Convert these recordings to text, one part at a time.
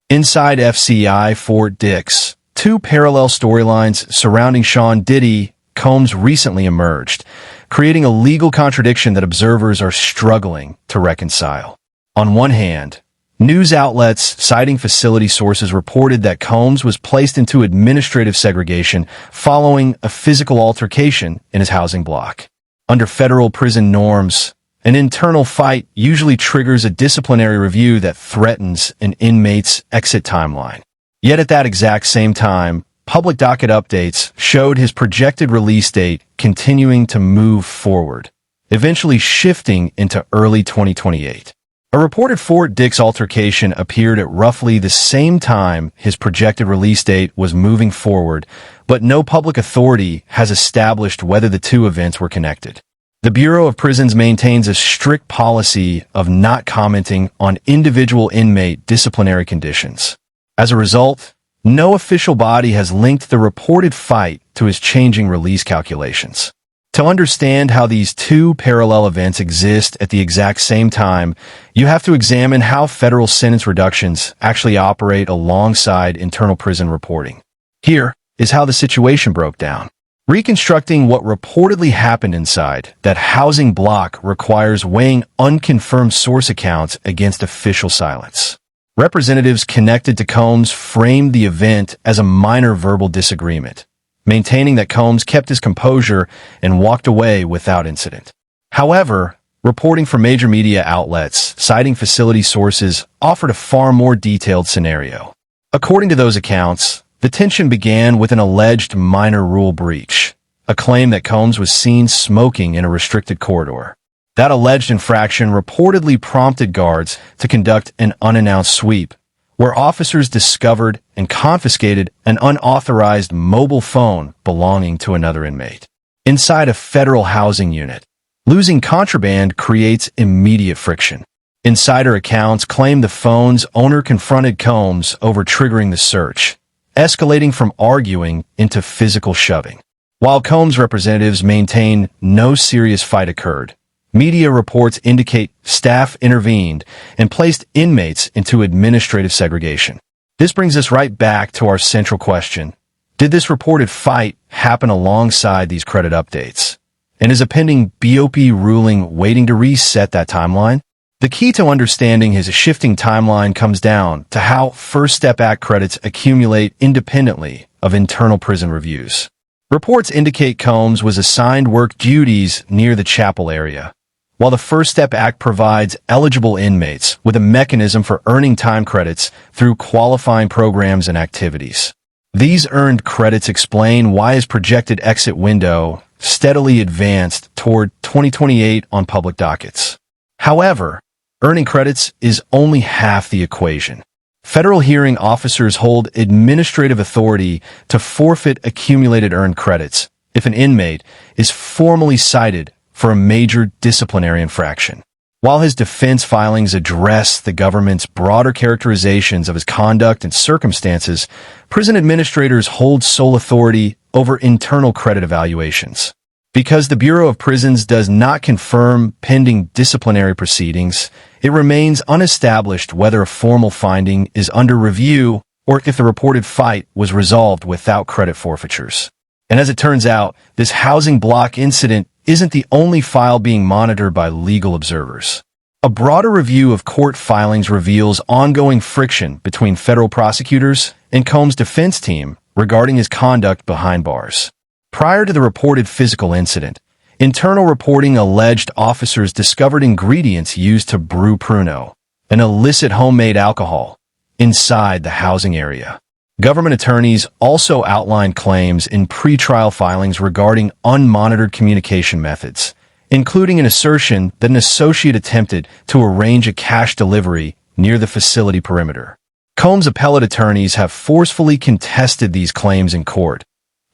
Inside FCI Fort Dix, two parallel storylines surrounding Sean Diddy Combs recently emerged, creating a legal contradiction that observers are struggling to reconcile. On one hand, news outlets citing facility sources reported that Combs was placed into administrative segregation following a physical altercation in his housing block. Under federal prison norms, an internal fight usually triggers a disciplinary review that threatens an inmate's exit timeline. Yet at that exact same time, public docket updates showed his projected release date continuing to move forward, eventually shifting into early 2028. A reported Fort Dix altercation appeared at roughly the same time his projected release date was moving forward, but no public authority has established whether the two events were connected. The Bureau of Prisons maintains a strict policy of not commenting on individual inmate disciplinary conditions. As a result, no official body has linked the reported fight to his changing release calculations. To understand how these two parallel events exist at the exact same time, you have to examine how federal sentence reductions actually operate alongside internal prison reporting. Here is how the situation broke down. Reconstructing what reportedly happened inside that housing block requires weighing unconfirmed source accounts against official silence. Representatives connected to Combs framed the event as a minor verbal disagreement, maintaining that Combs kept his composure and walked away without incident. However, reporting from major media outlets citing facility sources offered a far more detailed scenario. According to those accounts, the tension began with an alleged minor rule breach, a claim that Combs was seen smoking in a restricted corridor. That alleged infraction reportedly prompted guards to conduct an unannounced sweep, where officers discovered and confiscated an unauthorized mobile phone belonging to another inmate. Inside a federal housing unit, losing contraband creates immediate friction. Insider accounts claim the phone's owner confronted Combs over triggering the search, escalating from arguing into physical shoving. While Combs' representatives maintain no serious fight occurred, media reports indicate staff intervened and placed inmates into administrative segregation. This brings us right back to our central question. Did this reported fight happen alongside these credit updates? And is a pending BOP ruling waiting to reset that timeline? The key to understanding his shifting timeline comes down to how First Step Act credits accumulate independently of internal prison reviews. Reports indicate Combs was assigned work duties near the chapel area, while the First Step Act provides eligible inmates with a mechanism for earning time credits through qualifying programs and activities. These earned credits explain why his projected exit window steadily advanced toward 2028 on public dockets. However, earning credits is only half the equation. Federal hearing officers hold administrative authority to forfeit accumulated earned credits if an inmate is formally cited for a major disciplinary infraction. While his defense filings address the government's broader characterizations of his conduct and circumstances, prison administrators hold sole authority over internal credit evaluations. Because the Bureau of Prisons does not confirm pending disciplinary proceedings, it remains unestablished whether a formal finding is under review or if the reported fight was resolved without credit forfeitures. And as it turns out, this housing block incident isn't the only file being monitored by legal observers. A broader review of court filings reveals ongoing friction between federal prosecutors and Combs' defense team regarding his conduct behind bars. Prior to the reported physical incident, internal reporting alleged officers discovered ingredients used to brew Pruno, an illicit homemade alcohol, inside the housing area. Government attorneys also outlined claims in pretrial filings regarding unmonitored communication methods, including an assertion that an associate attempted to arrange a cash delivery near the facility perimeter. Combs' appellate attorneys have forcefully contested these claims in court,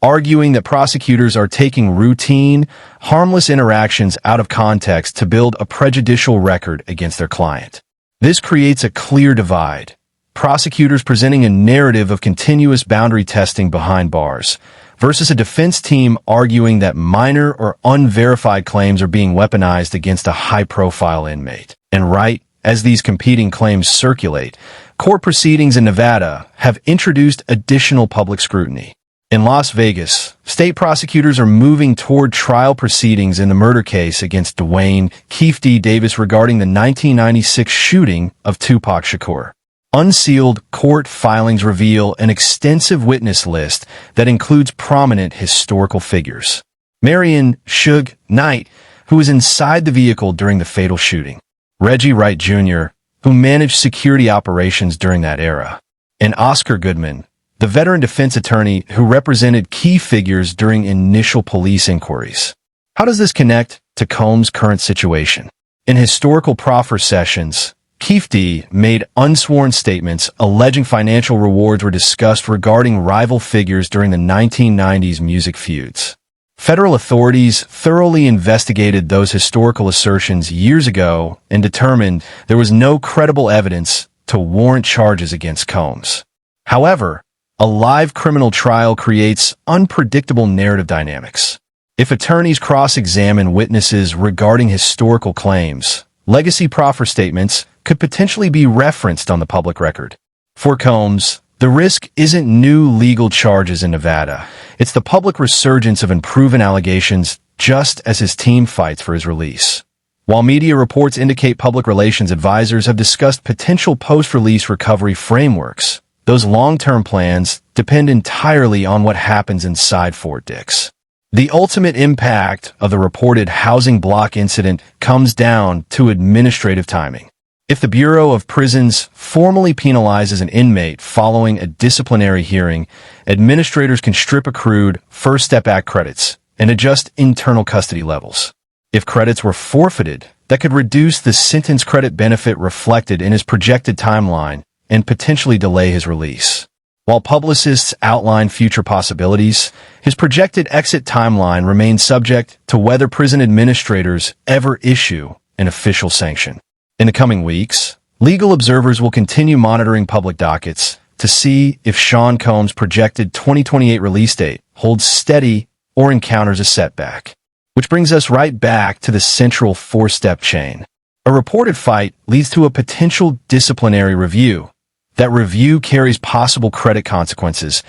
arguing that prosecutors are taking routine, harmless interactions out of context to build a prejudicial record against their client. This creates a clear divide. Prosecutors presenting a narrative of continuous boundary testing behind bars versus a defense team arguing that minor or unverified claims are being weaponized against a high-profile inmate. And right as these competing claims circulate, court proceedings in Nevada have introduced additional public scrutiny. In Las Vegas, state prosecutors are moving toward trial proceedings in the murder case against Dwayne Keefe D. Davis regarding the 1996 shooting of Tupac Shakur. Unsealed court filings reveal an extensive witness list that includes prominent historical figures. Marion Suge Knight, who was inside the vehicle during the fatal shooting. Reggie Wright Jr., who managed security operations during that era. And Oscar Goodman, the veteran defense attorney who represented key figures during initial police inquiries. How does this connect to Combs' current situation? In historical proffer sessions, Keefe D. made unsworn statements alleging financial rewards were discussed regarding rival figures during the 1990s music feuds. Federal authorities thoroughly investigated those historical assertions years ago and determined there was no credible evidence to warrant charges against Combs. However, a live criminal trial creates unpredictable narrative dynamics. If attorneys cross-examine witnesses regarding historical claims, legacy proffer statements could potentially be referenced on the public record. For Combs, the risk isn't new legal charges in Nevada. It's the public resurgence of unproven allegations just as his team fights for his release. While media reports indicate public relations advisors have discussed potential post-release recovery frameworks, those long-term plans depend entirely on what happens inside Fort Dix. The ultimate impact of the reported housing block incident comes down to administrative timing. If the Bureau of Prisons formally penalizes an inmate following a disciplinary hearing, administrators can strip accrued First Step Act credits and adjust internal custody levels. If credits were forfeited, that could reduce the sentence credit benefit reflected in his projected timeline and potentially delay his release. While publicists outline future possibilities, his projected exit timeline remains subject to whether prison administrators ever issue an official sanction. In the coming weeks, legal observers will continue monitoring public dockets to see if Sean Combs' projected 2028 release date holds steady or encounters a setback. Which brings us right back to the central four-step chain. A reported fight leads to a potential disciplinary review. That review carries possible credit consequences,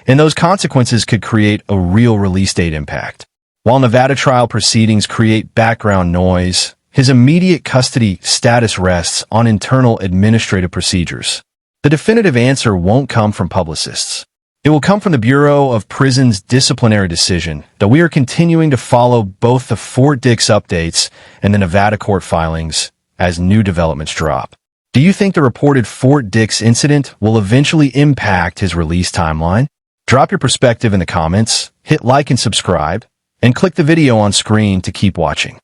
and those consequences could create a real release date impact. While Nevada trial proceedings create background noise, his immediate custody status rests on internal administrative procedures. The definitive answer won't come from publicists. It will come from the Bureau of Prisons' disciplinary decision, though we are continuing to follow both the Fort Dix updates and the Nevada court filings as new developments drop. Do you think the reported Fort Dix incident will eventually impact his release timeline? Drop your perspective in the comments, hit like and subscribe, and click the video on screen to keep watching.